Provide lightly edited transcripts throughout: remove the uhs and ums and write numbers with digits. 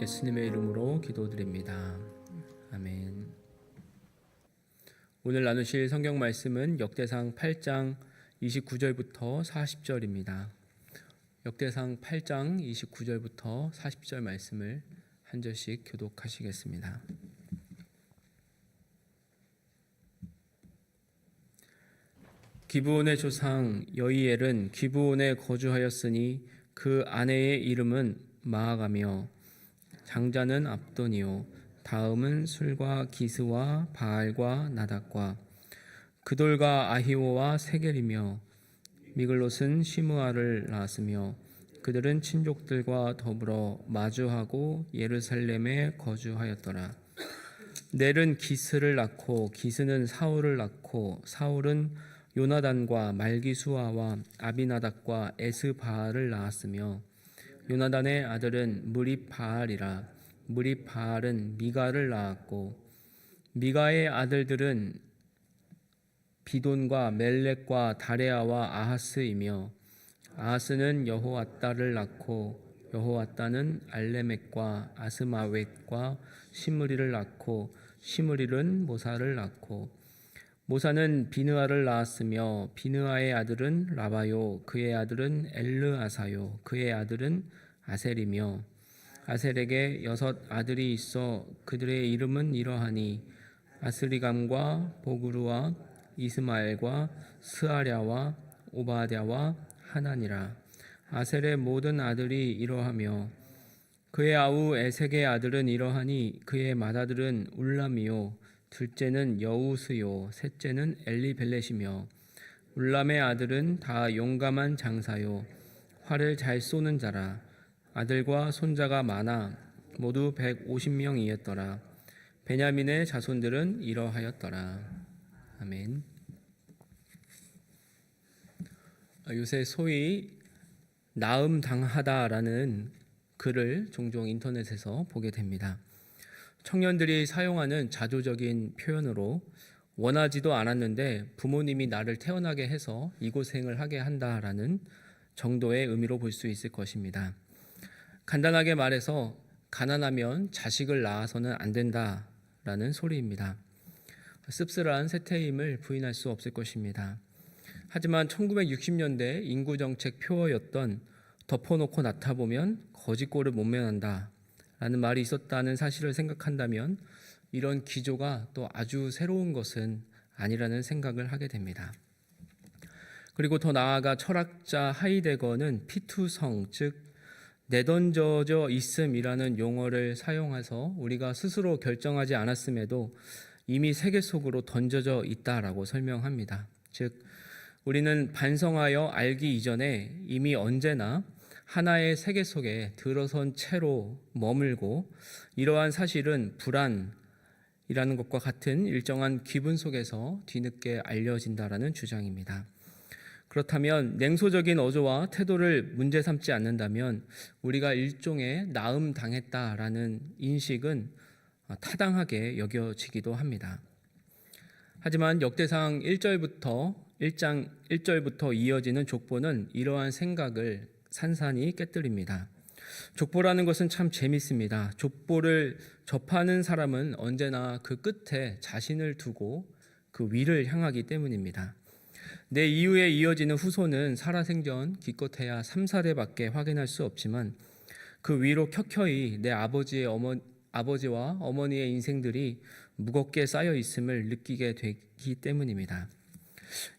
예수님의 이름으로 기도드립니다. 아멘. 오늘 나누실 성경 말씀은 역대상 8장 29절부터 40절입니다. 역대상 8장 29절부터 40절 말씀을 한 절씩 교독하시겠습니다. 기브온의 조상 여이엘은 기브온에 거주하였으니 그 아내의 이름은 마아가며 장자는 압돈이요 다음은 술과 기스와 바알과 나닥과 그돌과 아히오와 세겔이며 미글롯은 시므아를 낳았으며 그들은 친족들과 더불어 마주하고 예루살렘에 거주하였더라. 넬은 기스를 낳고 기스는 사울을 낳고 사울은 요나단과 말기수아와 아비나닥과 에스바알을 낳았으며 요나단의 아들은 무립바알이라. 무립바알은 미가를 낳았고 미가의 아들들은 비돈과 멜렉과 다레아와 아하스이며 아하스는 여호앗다를 낳고 여호앗다는 알레멕과 아스마웻과 시므리를 낳고 시므리는 모사를 낳고 모사는 비느아를 낳았으며 비느아의 아들은 라바요 그의 아들은 엘르아사요 그의 아들은 아셀이며 아셀에게 6 아들이 있어 그들의 이름은 이러하니 아스리감과 보그루와 이스마엘과 스아랴와 오바댜와 하나니라. 아셀의 모든 아들이 이러하며 그의 아우 에색의 아들은 이러하니 그의 맏아들은 울람이요 둘째는 여우스요 셋째는 엘리벨렛이며 울람의 아들은 다 용감한 장사요 활을 잘 쏘는 자라. 아들과 손자가 많아 모두 150명이었더라. 베냐민의 자손들은 이러하였더라. 아멘. 요새 소위 나음 당하다라는 글을 종종 인터넷에서 보게 됩니다. 청년들이 사용하는 자조적인 표현으로 원하지도 않았는데 부모님이 나를 태어나게 해서 이 고생을 하게 한다라는 정도의 의미로 볼 수 있을 것입니다. 간단하게 말해서 가난하면 자식을 낳아서는 안 된다라는 소리입니다. 씁쓸한 세태임을 부인할 수 없을 것입니다. 하지만 1960년대 인구정책 표어였던 덮어놓고 낳다보면 거지꼴을 못 면한다 라는 말이 있었다는 사실을 생각한다면 이런 기조가 또 아주 새로운 것은 아니라는 생각을 하게 됩니다. 그리고 더 나아가 철학자 하이데거는 피투성, 즉 내던져져 있음이라는 용어를 사용해서 우리가 스스로 결정하지 않았음에도 이미 세계 속으로 던져져 있다라고 설명합니다. 즉 우리는 반성하여 알기 이전에 이미 언제나 하나의 세계 속에 들어선 채로 머물고 이러한 사실은 불안이라는 것과 같은 일정한 기분 속에서 뒤늦게 알려진다라는 주장입니다. 그렇다면 냉소적인 어조와 태도를 문제 삼지 않는다면 우리가 일종의 나음 당했다라는 인식은 타당하게 여겨지기도 합니다. 하지만 역대상 1장 1절부터 이어지는 족보는 이러한 생각을 산산이 깨뜨립니다. 족보라는 것은 참 재밌습니다. 족보를 접하는 사람은 언제나 그 끝에 자신을 두고 그 위를 향하기 때문입니다. 내 이후에 이어지는 후손은 살아생전 기껏해야 3-4대밖에 확인할 수 없지만 그 위로 켜켜이 내 아버지와 어머니의 인생들이 무겁게 쌓여 있음을 느끼게 되기 때문입니다.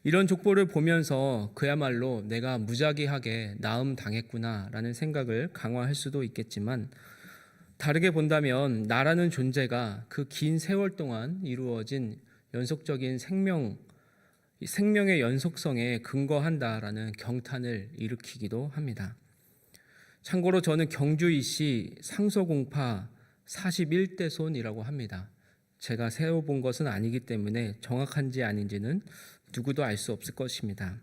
이런 족보를 보면서 그야말로 내가 무작위하게 나음 당했구나라는 생각을 강화할 수도 있겠지만 다르게 본다면 나라는 존재가 그 긴 세월 동안 이루어진 연속적인 생명의 연속성에 근거한다라는 경탄을 일으키기도 합니다. 참고로 저는 경주이시 상소공파 41대손이라고 합니다. 제가 세어본 것은 아니기 때문에 정확한지 아닌지는 누구도 알 수 없을 것입니다.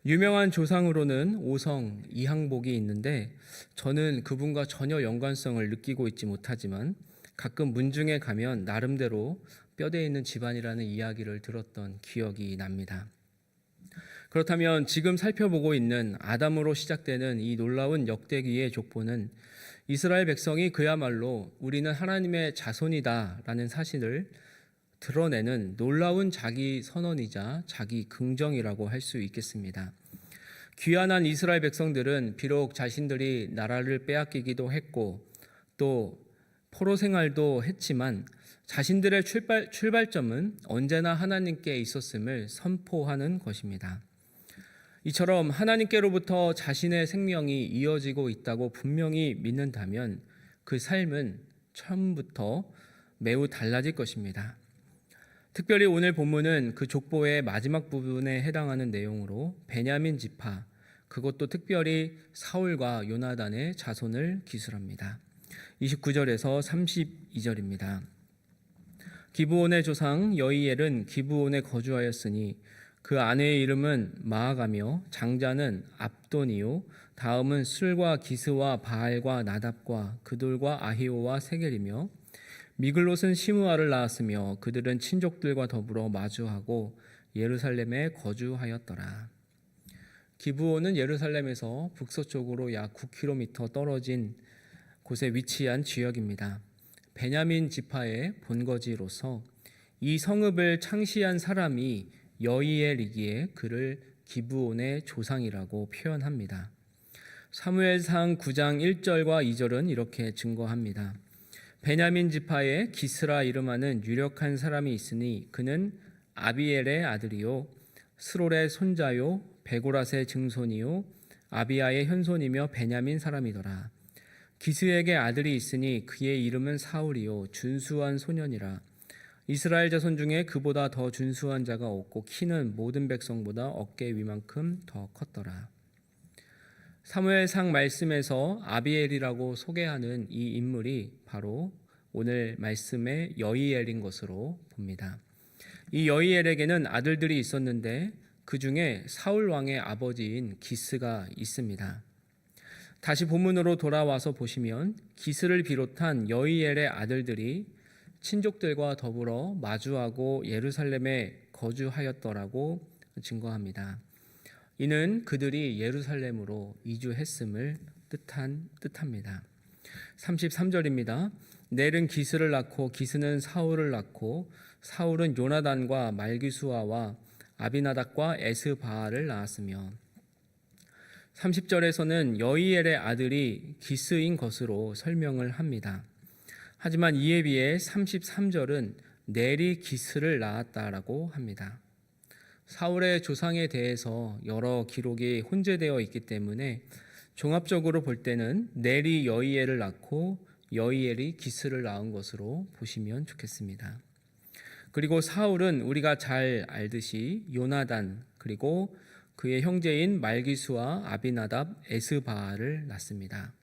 유명한 조상으로는 오성 이항복이 있는데 저는 그분과 전혀 연관성을 느끼고 있지 못하지만 가끔 문중에 가면 나름대로 뼈대 있는 집안이라는 이야기를 들었던 기억이 납니다. 그렇다면 지금 살펴보고 있는 아담으로 시작되는 이 놀라운 역대기의 족보는 이스라엘 백성이 그야말로 우리는 하나님의 자손이다라는 사실을 드러내는 놀라운 자기 선언이자 자기 긍정이라고 할 수 있겠습니다. 귀환한 이스라엘 백성들은 비록 자신들이 나라를 빼앗기기도 했고 또 포로 생활도 했지만 자신들의 출발점은 언제나 하나님께 있었음을 선포하는 것입니다. 이처럼 하나님께로부터 자신의 생명이 이어지고 있다고 분명히 믿는다면 그 삶은 처음부터 매우 달라질 것입니다. 특별히 오늘 본문은 그 족보의 마지막 부분에 해당하는 내용으로 베냐민 지파, 그것도 특별히 사울과 요나단의 자손을 기술합니다. 29절에서 32절입니다. 기브온의 조상 여이엘은 기브온에 거주하였으니 그 아내의 이름은 마아가며 장자는 압돈이요 다음은 술과 기스와 바알과 나답과 그돌과 아히오와 세겔이며 미글롯은 시므아를 낳았으며 그들은 친족들과 더불어 마주하고 예루살렘에 거주하였더라. 기브온은 예루살렘에서 북서쪽으로 약 9km 떨어진 곳에 위치한 지역입니다. 베냐민 지파의 본거지로서 이 성읍을 창시한 사람이 여이엘이기에 그를 기브온의 조상이라고 표현합니다. 사무엘상 9장 1절과 2절은 이렇게 증거합니다. 베냐민 지파에 기스라 이름하는 유력한 사람이 있으니 그는 아비엘의 아들이요 스롤의 손자요 베고랏의 증손이요 아비야의 현손이며 베냐민 사람이더라. 기스에게 아들이 있으니 그의 이름은 사울이요 준수한 소년이라. 이스라엘 자손 중에 그보다 더 준수한 자가 없고 키는 모든 백성보다 어깨 위만큼 더 컸더라. 사무엘상 말씀에서 아비엘이라고 소개하는 이 인물이 바로 오늘 말씀의 여이엘인 것으로 봅니다. 이 여이엘에게는 아들들이 있었는데 그 중에 사울 왕의 아버지인 기스가 있습니다. 다시 본문으로 돌아와서 보시면 기스를 비롯한 여이엘의 아들들이 친족들과 더불어 마주하고 예루살렘에 거주하였더라고 증거합니다. 이는 그들이 예루살렘으로 이주했음을 뜻합니다. 33절입니다. 넬은 기스를 낳고 기스는 사울을 낳고 사울은 요나단과 말기수아와 아비나답과 에스바알을 낳았으며 30절에서는 여이엘의 아들이 기스인 것으로 설명을 합니다. 하지만 이에 비해 33절은 넬이 기스를 낳았다라고 합니다. 사울의 조상에 대해서 여러 기록이 혼재되어 있기 때문에 종합적으로 볼 때는 넬이 여이엘을 낳고 여이엘이 기스를 낳은 것으로 보시면 좋겠습니다. 그리고 사울은 우리가 잘 알듯이 요나단 그리고 그의 형제인 말기수와 아비나답, 에스바알을 낳습니다.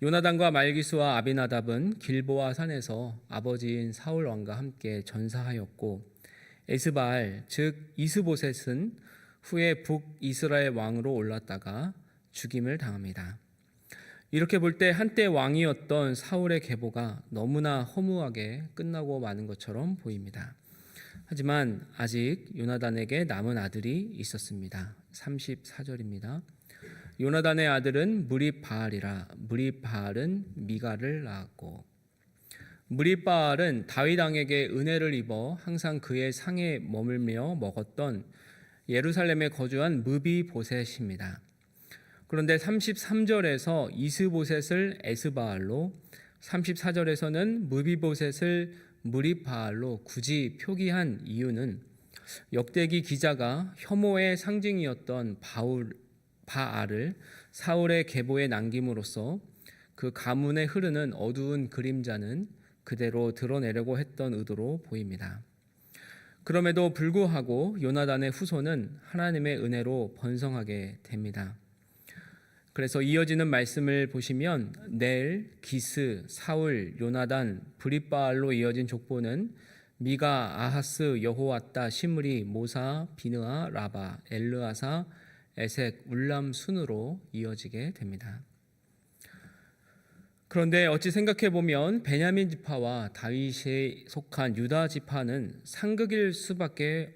요나단과 말기수와 아비나답은 길보아 산에서 아버지인 사울 왕과 함께 전사하였고 에스바알 즉 이스보셋은 후에 북이스라엘 왕으로 올랐다가 죽임을 당합니다. 이렇게 볼 때 한때 왕이었던 사울의 계보가 너무나 허무하게 끝나고 마는 것처럼 보입니다. 하지만 아직 요나단에게 남은 아들이 있었습니다. 34절입니다. 요나단의 아들은 무립바알이라. 무립바알은 미가를 낳았고 무립바알은 다윗 왕에게 은혜를 입어 항상 그의 상에 머물며 먹었던 예루살렘에 거주한 무비보셋입니다. 그런데 33절에서 이스보셋을 에스바알로 34절에서는 무비보셋을 무립바알로 굳이 표기한 이유는 역대기 기자가 혐오의 상징이었던 바알을 사울의 계보에 남김으로써 그 가문에 흐르는 어두운 그림자는 그대로 드러내려고 했던 의도로 보입니다. 그럼에도 불구하고 요나단의 후손은 하나님의 은혜로 번성하게 됩니다. 그래서 이어지는 말씀을 보시면 넬, 기스, 사울, 요나단, 브릿바알로 이어진 족보는 미가, 아하스, 여호와따, 시므리, 모사, 비느아, 라바, 엘르아사, 에색, 울람 순으로 이어지게 됩니다. 그런데 어찌 생각해보면 베냐민 지파와 다윗에 속한 유다 지파는 상극일 수밖에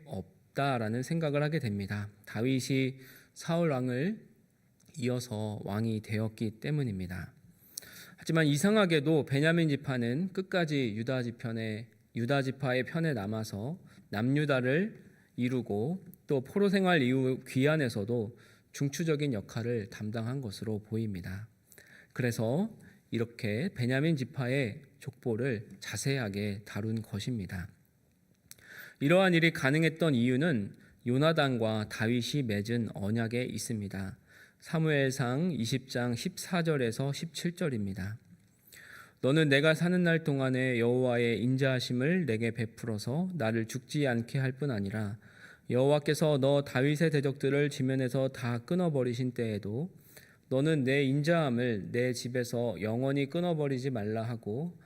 있다라는 생각을 하게 됩니다. 다윗이 사울 왕을 이어서 왕이 되었기 때문입니다. 하지만 이상하게도 베냐민 지파는 끝까지 유다 지파의 편에 남아서 남유다를 이루고 또 포로 생활 이후 귀환에서도 중추적인 역할을 담당한 것으로 보입니다. 그래서 이렇게 베냐민 지파의 족보를 자세하게 다룬 것입니다. 이러한 일이 가능했던 이유는 요나단과 다윗이 맺은 언약에 있습니다. 사무엘상 20장 14절에서 17절입니다. 너는 내가 사는 날 동안에 여호와의 인자하심을 내게 베풀어서 나를 죽지 않게 할 뿐 아니라 여호와께서 너 다윗의 대적들을 지면에서 다 끊어버리신 때에도 너는 내 인자함을 내 집에서 영원히 끊어버리지 말라 하고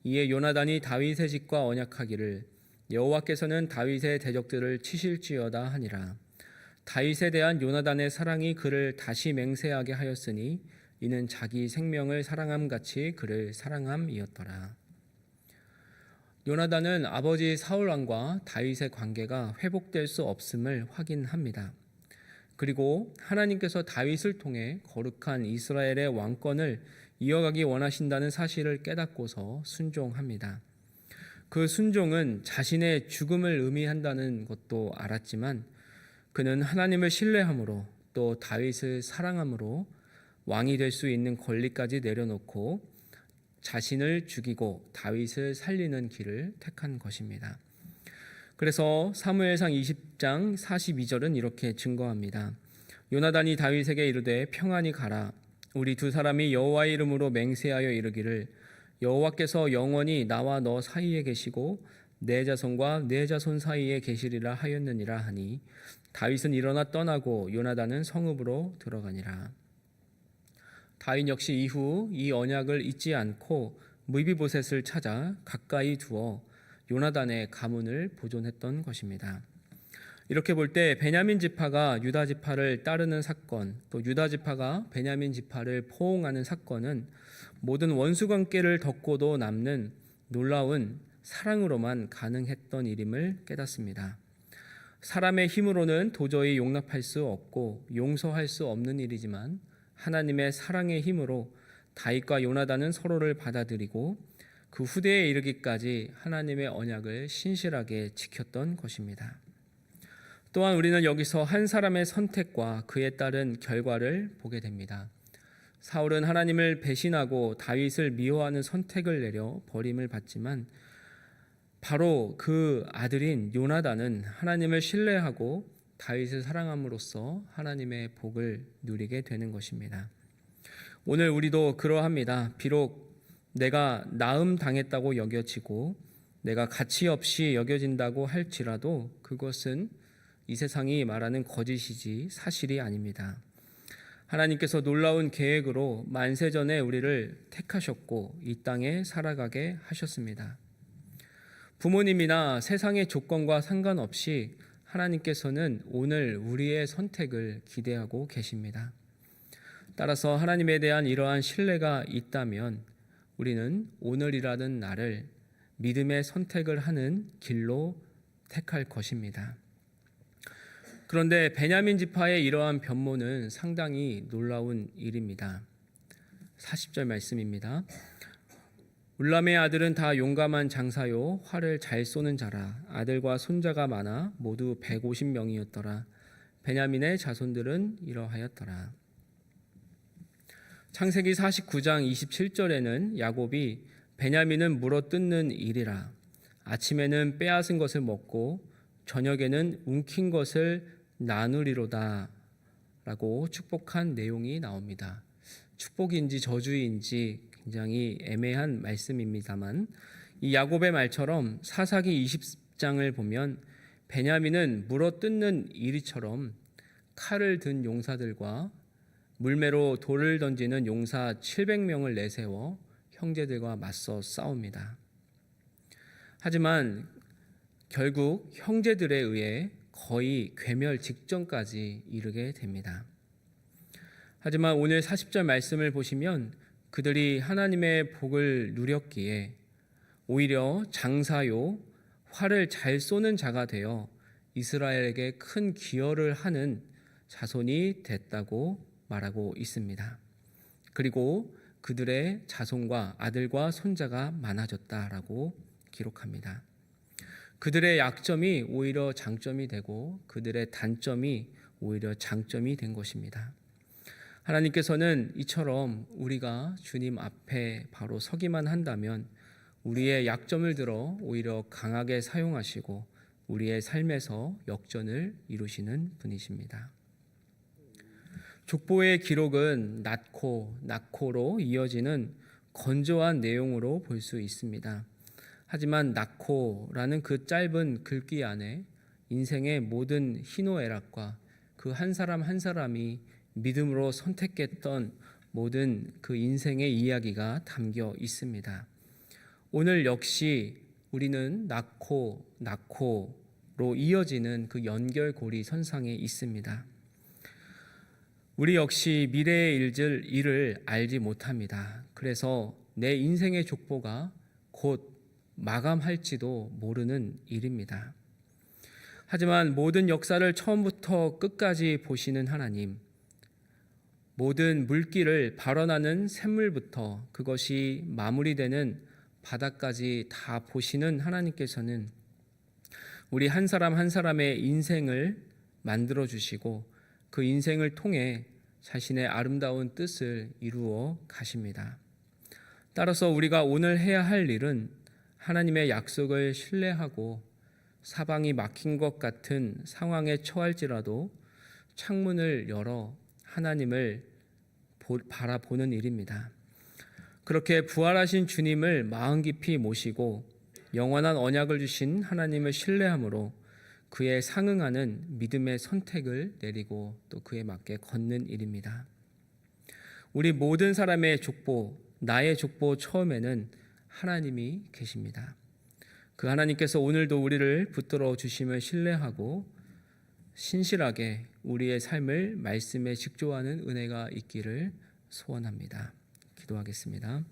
이에 요나단이 다윗의 집과 언약하기를 여호와께서는 다윗의 대적들을 치실지어다 하니라. 다윗에 대한 요나단의 사랑이 그를 다시 맹세하게 하였으니 이는 자기 생명을 사랑함 같이 그를 사랑함이었더라. 요나단은 아버지 사울 왕과 다윗의 관계가 회복될 수 없음을 확인합니다. 그리고 하나님께서 다윗을 통해 거룩한 이스라엘의 왕권을 이어가기 원하신다는 사실을 깨닫고서 순종합니다. 그 순종은 자신의 죽음을 의미한다는 것도 알았지만 그는 하나님을 신뢰함으로 또 다윗을 사랑함으로 왕이 될 수 있는 권리까지 내려놓고 자신을 죽이고 다윗을 살리는 길을 택한 것입니다. 그래서 사무엘상 20장 42절은 이렇게 증거합니다. 요나단이 다윗에게 이르되 평안히 가라. 우리 두 사람이 여호와의 이름으로 맹세하여 이르기를 여호와께서 영원히 나와 너 사이에 계시고 내 자손과 내 자손 사이에 계시리라 하였느니라 하니 다윗은 일어나 떠나고 요나단은 성읍으로 들어가니라. 다윗 역시 이후 이 언약을 잊지 않고 무비보셋을 찾아 가까이 두어 요나단의 가문을 보존했던 것입니다. 이렇게 볼 때 베냐민 지파가 유다 지파를 따르는 사건, 또 유다 지파가 베냐민 지파를 포옹하는 사건은 모든 원수 관계를 덮고도 남는 놀라운 사랑으로만 가능했던 일임을 깨닫습니다. 사람의 힘으로는 도저히 용납할 수 없고 용서할 수 없는 일이지만 하나님의 사랑의 힘으로 다윗과 요나단은 서로를 받아들이고 그 후대에 이르기까지 하나님의 언약을 신실하게 지켰던 것입니다. 또한 우리는 여기서 한 사람의 선택과 그에 따른 결과를 보게 됩니다. 사울은 하나님을 배신하고 다윗을 미워하는 선택을 내려 버림을 받지만 바로 그 아들인 요나단은 하나님을 신뢰하고 다윗을 사랑함으로써 하나님의 복을 누리게 되는 것입니다. 오늘 우리도 그러합니다. 비록 내가 나음 당했다고 여겨지고 내가 가치 없이 여겨진다고 할지라도 그것은 이 세상이 말하는 거짓이지 사실이 아닙니다. 하나님께서 놀라운 계획으로 만세전에 우리를 택하셨고 이 땅에 살아가게 하셨습니다. 부모님이나 세상의 조건과 상관없이 하나님께서는 오늘 우리의 선택을 기대하고 계십니다. 따라서 하나님에 대한 이러한 신뢰가 있다면 우리는 오늘이라는 날을 믿음의 선택을 하는 길로 택할 것입니다. 그런데 베냐민 지파의 이러한 변모는 상당히 놀라운 일입니다. 40절 말씀입니다. 울람의 아들은 다 용감한 장사요 활을 잘 쏘는 자라. 아들과 손자가 많아 모두 150명이었더라. 베냐민의 자손들은 이러하였더라. 창세기 49장 27절에는 야곱이 베냐민은 물어뜯는 일이라. 아침에는 빼앗은 것을 먹고 저녁에는 움킨 것을 나누리로다 라고 축복한 내용이 나옵니다. 축복인지 저주인지 굉장히 애매한 말씀입니다만 이 야곱의 말처럼 사사기 20장을 보면 베냐민은 물어뜯는 일이처럼 칼을 든 용사들과 물매로 돌을 던지는 용사 700명을 내세워 형제들과 맞서 싸웁니다. 하지만 결국 형제들에 의해 거의 괴멸 직전까지 이르게 됩니다. 하지만 오늘 40절 말씀을 보시면 그들이 하나님의 복을 누렸기에 오히려 장사요 활을 잘 쏘는 자가 되어 이스라엘에게 큰 기여를 하는 자손이 됐다고 말하고 있습니다. 그리고 그들의 자손과 아들과 손자가 많아졌다라고 기록합니다. 그들의 약점이 오히려 장점이 되고 그들의 단점이 오히려 장점이 된 것입니다. 하나님께서는 이처럼 우리가 주님 앞에 바로 서기만 한다면 우리의 약점을 들어 오히려 강하게 사용하시고 우리의 삶에서 역전을 이루시는 분이십니다. 족보의 기록은 낳고로 이어지는 건조한 내용으로 볼 수 있습니다. 하지만 낳고라는 그 짧은 글귀 안에 인생의 모든 희노애락과 그 한 사람 한 사람이 믿음으로 선택했던 모든 그 인생의 이야기가 담겨 있습니다. 오늘 역시 우리는 낳고로 이어지는 그 연결고리 선상에 있습니다. 우리 역시 미래의 일을 알지 못합니다. 그래서 내 인생의 족보가 곧 마감할지도 모르는 일입니다. 하지만 모든 역사를 처음부터 끝까지 보시는 하나님, 모든 물길을 발원하는 샘물부터 그것이 마무리되는 바다까지 다 보시는 하나님께서는 우리 한 사람 한 사람의 인생을 만들어 주시고 그 인생을 통해 자신의 아름다운 뜻을 이루어 가십니다. 따라서 우리가 오늘 해야 할 일은 하나님의 약속을 신뢰하고 사방이 막힌 것 같은 상황에 처할지라도 창문을 열어 하나님을 바라보는 일입니다. 그렇게 부활하신 주님을 마음 깊이 모시고 영원한 언약을 주신 하나님을 신뢰함으로 그에 상응하는 믿음의 선택을 내리고 또 그에 맞게 걷는 일입니다. 우리 모든 사람의 족보, 나의 족보 처음에는 하나님이 계십니다. 그 하나님께서 오늘도 우리를 붙들어 주심을 신뢰하고 신실하게 우리의 삶을 말씀에 직조하는 은혜가 있기를 소원합니다. 기도하겠습니다.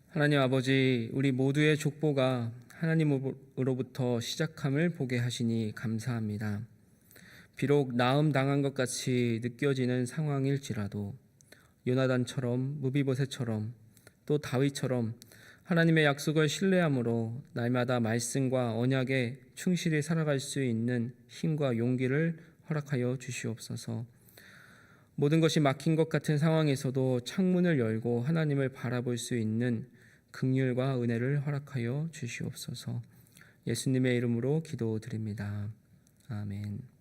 하나님 아버지, 우리 모두의 족보가 하나님으로부터 시작함을 보게 하시니 감사합니다. 비록 나음 당한 것 같이 느껴지는 상황일지라도 요나단처럼 무비보셋처럼 또 다윗처럼 하나님의 약속을 신뢰함으로 날마다 말씀과 언약에 충실히 살아갈 수 있는 힘과 용기를 허락하여 주시옵소서. 모든 것이 막힌 것 같은 상황에서도 창문을 열고 하나님을 바라볼 수 있는 긍휼과 은혜를 허락하여 주시옵소서. 예수님의 이름으로 기도드립니다. 아멘.